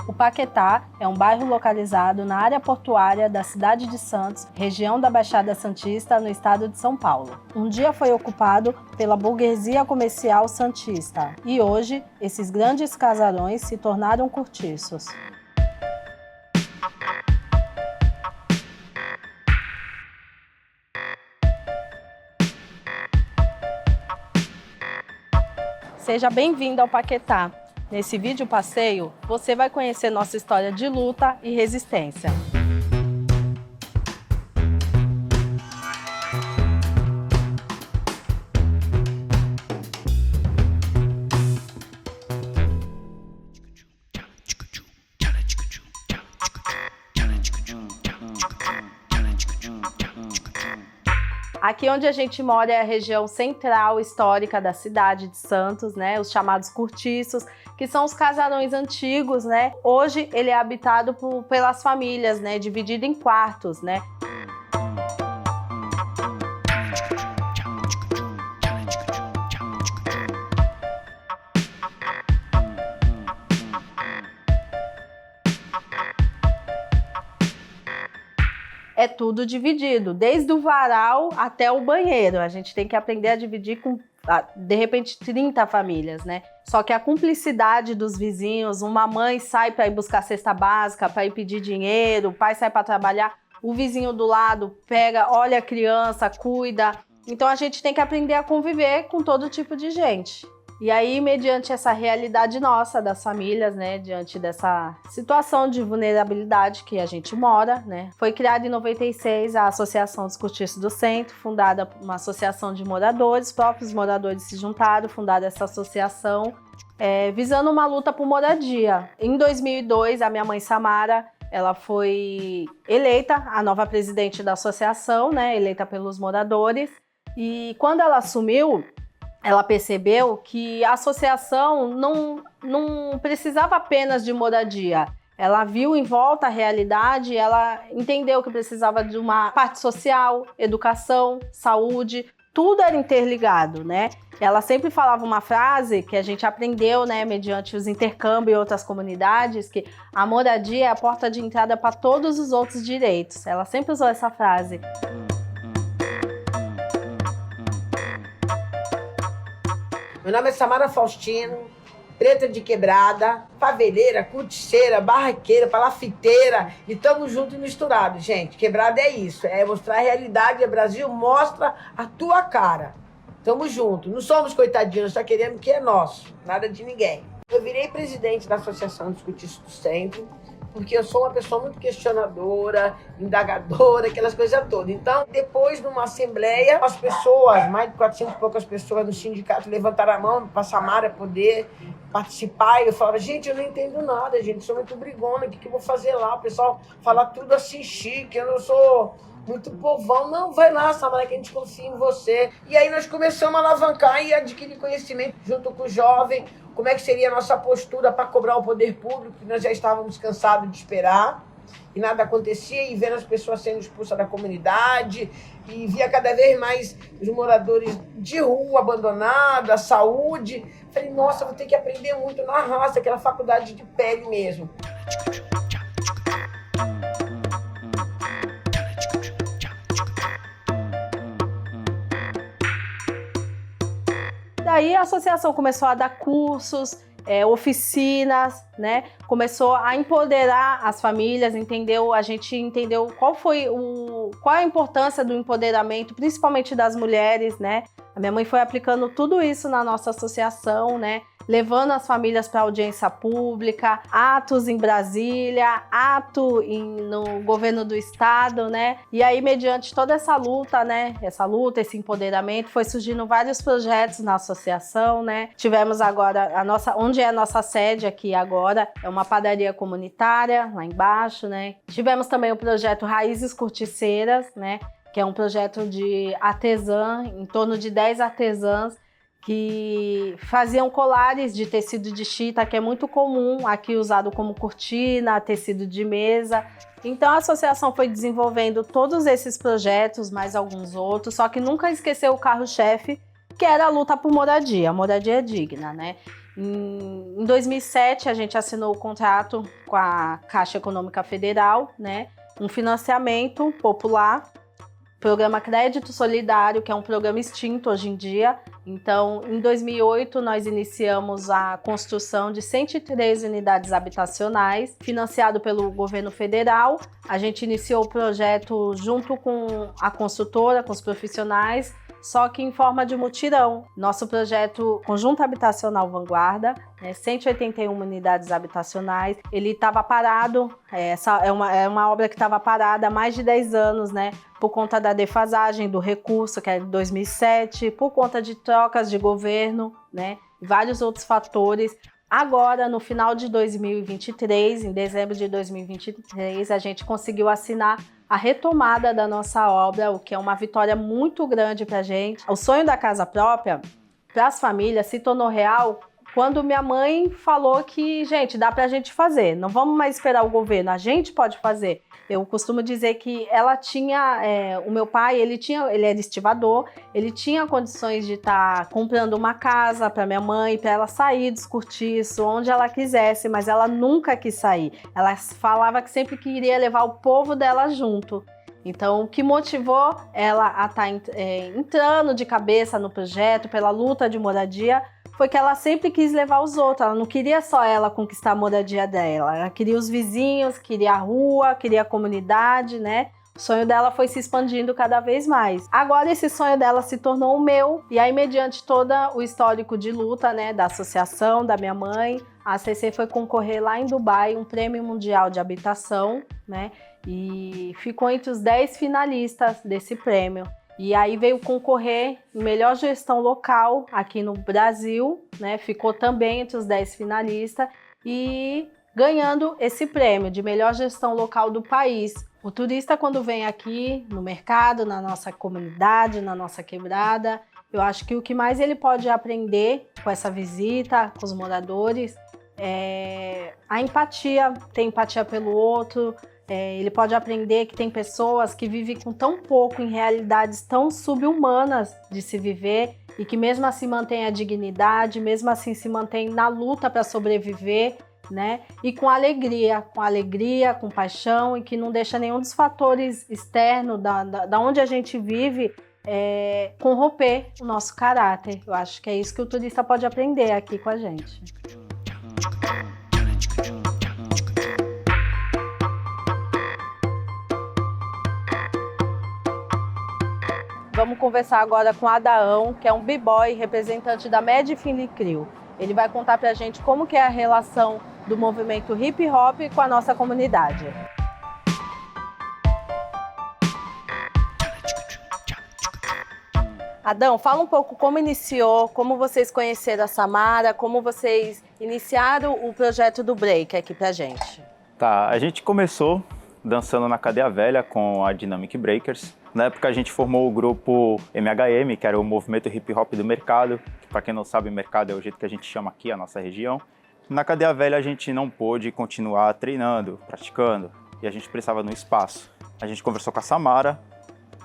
O Paquetá é um bairro localizado na área portuária da cidade de Santos, região da Baixada Santista, no estado de São Paulo. Um dia foi ocupado pela burguesia comercial santista e hoje esses grandes casarões se tornaram cortiços. Seja bem-vindo ao Paquetá. Nesse vídeo passeio, você vai conhecer nossa história de luta e resistência. Aqui onde a gente mora é a região central histórica da cidade de Santos, né? Os chamados cortiços, que são os casarões antigos, né? Hoje ele é habitado pelas famílias, né? Dividido em quartos, né? É tudo dividido, desde o varal até o banheiro. A gente tem que aprender a dividir com, de repente, 30 famílias, né? Só que a cumplicidade dos vizinhos, uma mãe sai para ir buscar cesta básica, para ir pedir dinheiro, o pai sai para trabalhar, o vizinho do lado pega, olha a criança, cuida. Então a gente tem que aprender a conviver com todo tipo de gente. E aí, mediante essa realidade nossa das famílias, né, diante dessa situação de vulnerabilidade que a gente mora, né, foi criada em 96 a Associação dos Cortiços do Centro, fundada uma associação de moradores, próprios moradores se juntaram, fundaram essa associação, visando uma luta por moradia. Em 2002, a minha mãe Samara, ela foi eleita a nova presidente da associação, né, eleita pelos moradores, e quando ela assumiu, ela percebeu que a associação não precisava apenas de moradia. Ela viu em volta a realidade, ela entendeu que precisava de uma parte social, educação, saúde, tudo era interligado, né? Ela sempre falava uma frase que a gente aprendeu, né, mediante os intercâmbios em outras comunidades, que a moradia é a porta de entrada para todos os outros direitos. Ela sempre usou essa frase. Meu nome é Samara Faustino, preta de quebrada, faveleira, corticeira, barraqueira, palafiteira e tamo junto e misturado, gente. Quebrada é isso, é mostrar a realidade, é Brasil, mostra a tua cara. Tamo junto, não somos coitadinhos, só queremos que é nosso, nada de ninguém. Eu virei presidente da Associação dos Cortiços do Centro, porque eu sou uma pessoa muito questionadora, indagadora, aquelas coisas todas. Então, depois de uma assembleia, as pessoas, mais de 400 e poucas pessoas no sindicato levantaram a mão para a Samara poder participar. E eu falava, gente, eu não entendo nada, gente, sou muito brigona, o que eu vou fazer lá? O pessoal fala tudo assim chique, eu não sou muito povão. Não, vai lá, Samara, que a gente confia em você. E aí nós começamos a alavancar e adquirir conhecimento junto com o jovem, como é que seria a nossa postura para cobrar o poder público, que nós já estávamos cansados de esperar, e nada acontecia, e vendo as pessoas sendo expulsas da comunidade, e via cada vez mais os moradores de rua abandonados, a saúde. Falei, nossa, vou ter que aprender muito na raça, aquela faculdade de pele mesmo. Daí a associação começou a dar cursos, oficinas, né? Começou a empoderar as famílias, a gente entendeu qual a importância do empoderamento, principalmente das mulheres, né? A minha mãe foi aplicando tudo isso na nossa associação, né? Levando as famílias para audiência pública, atos em Brasília, no governo do estado, né? E aí, mediante toda essa luta, né? Esse empoderamento, foi surgindo vários projetos na associação, né? Tivemos agora onde é a nossa sede aqui agora, é uma padaria comunitária lá embaixo, né? Tivemos também o projeto Raízes Corticeiras, né? Que é um projeto de artesã, em torno de 10 artesãs, que faziam colares de tecido de chita, que é muito comum aqui usado como cortina, tecido de mesa. Então a associação foi desenvolvendo todos esses projetos, mais alguns outros, só que nunca esqueceu o carro-chefe, que era a luta por moradia digna, né? Em 2007, a gente assinou o contrato com a Caixa Econômica Federal, né? Um financiamento popular, programa Crédito Solidário, que é um programa extinto hoje em dia. Então, em 2008, nós iniciamos a construção de 103 unidades habitacionais, financiado pelo governo federal. A gente iniciou o projeto junto com a construtora, com os profissionais, só que em forma de mutirão. Nosso projeto Conjunto Habitacional Vanguarda, 181 unidades habitacionais, ele estava parado, essa é uma obra que estava parada há mais de 10 anos, né? Por conta da defasagem do recurso, que é de 2007, por conta de trocas de governo, né? Vários outros fatores. Agora, no final de 2023, em dezembro de 2023, a gente conseguiu assinar a retomada da nossa obra, o que é uma vitória muito grande para a gente. O sonho da casa própria, para as famílias, se tornou real quando minha mãe falou que, gente, dá para a gente fazer, não vamos mais esperar o governo, a gente pode fazer. Eu costumo dizer que ela tinha, o meu pai, ele era estivador, ele tinha condições de estar comprando uma casa para minha mãe, para ela sair dos cortiços, onde ela quisesse, mas ela nunca quis sair. Ela falava que sempre queria levar o povo dela junto. Então, o que motivou ela a estar entrando de cabeça no projeto, pela luta de moradia, foi que ela sempre quis levar os outros. Ela não queria só ela conquistar a moradia dela. Ela queria os vizinhos, queria a rua, queria a comunidade, né? O sonho dela foi se expandindo cada vez mais. Agora esse sonho dela se tornou o meu. E aí, mediante todo o histórico de luta, né, da associação, da minha mãe, a ACC foi concorrer lá em Dubai, um prêmio mundial de habitação, né? E ficou entre os 10 finalistas desse prêmio. E aí veio concorrer em melhor gestão local aqui no Brasil, né? Ficou também entre os 10 finalistas e ganhando esse prêmio de melhor gestão local do país. O turista, quando vem aqui no mercado, na nossa comunidade, na nossa quebrada, eu acho que o que mais ele pode aprender com essa visita, com os moradores, é a empatia, ter empatia pelo outro. Ele pode aprender que tem pessoas que vivem com tão pouco em realidades tão subhumanas de se viver e que mesmo assim mantém a dignidade, mesmo assim se mantém na luta para sobreviver, né? E com alegria, com paixão, e que não deixa nenhum dos fatores externos da onde a gente vive corromper o nosso caráter. Eu acho que é isso que o turista pode aprender aqui com a gente. Vamos conversar agora com o Adaão, que é um b-boy representante da Mad Finley Crew. Ele vai contar pra gente como que é a relação do movimento hip hop com a nossa comunidade. Adão, fala um pouco como iniciou, como vocês conheceram a Samara, como vocês iniciaram o projeto do Break aqui pra gente. Tá, a gente começou dançando na Cadeia Velha com a Dynamic Breakers. Na época a gente formou o grupo MHM, que era o movimento hip hop do mercado. Para quem não sabe, mercado é o jeito que a gente chama aqui a nossa região. Na Cadeia Velha a gente não pôde continuar treinando, praticando, e a gente precisava de um espaço. A gente conversou com a Samara,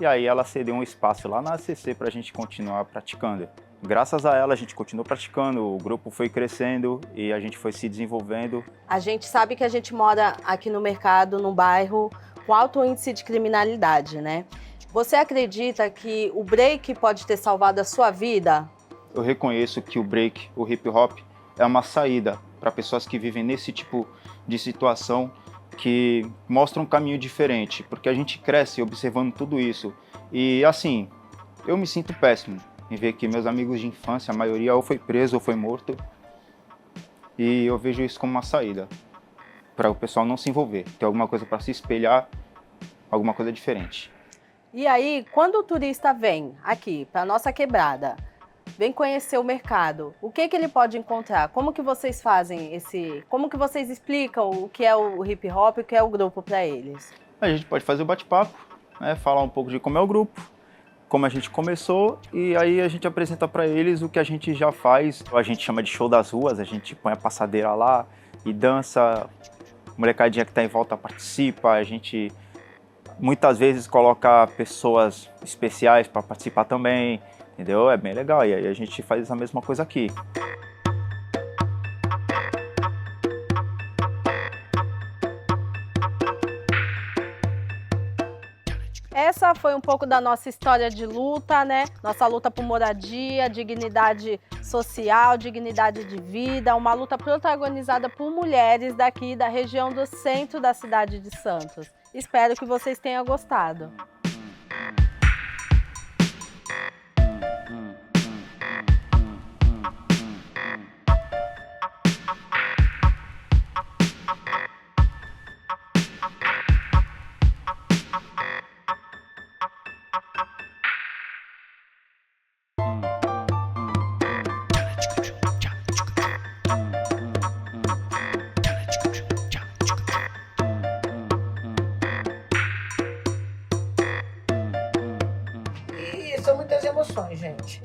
e aí ela cedeu um espaço lá na ACC para a gente continuar praticando. Graças a ela a gente continuou praticando, o grupo foi crescendo e a gente foi se desenvolvendo. A gente sabe que a gente mora aqui no mercado, num bairro com alto índice de criminalidade, né? Você acredita que o break pode ter salvado a sua vida? Eu reconheço que o break, o hip hop, é uma saída para pessoas que vivem nesse tipo de situação, que mostra um caminho diferente, porque a gente cresce observando tudo isso. E assim, eu me sinto péssimo em ver que meus amigos de infância, a maioria ou foi preso ou foi morto, e eu vejo isso como uma saída para o pessoal não se envolver, ter alguma coisa para se espelhar, alguma coisa diferente. E aí, quando o turista vem aqui para nossa quebrada, vem conhecer o mercado, o que ele pode encontrar? Como que vocês fazem como que vocês explicam o que é o hip hop e o que é o grupo para eles? A gente pode fazer o bate-papo, né, falar um pouco de como é o grupo, como a gente começou, e aí a gente apresenta para eles o que a gente já faz. A gente chama de show das ruas, a gente põe a passadeira lá e dança, a molecadinha que está em volta participa, a gente muitas vezes coloca pessoas especiais para participar também, entendeu? É bem legal, e aí a gente faz a mesma coisa aqui. essa foi um pouco da nossa história de luta, né? Nossa luta por moradia, dignidade social, dignidade de vida, uma luta protagonizada por mulheres daqui da região do centro da cidade de Santos. Espero que vocês tenham gostado. E são muitas emoções, gente.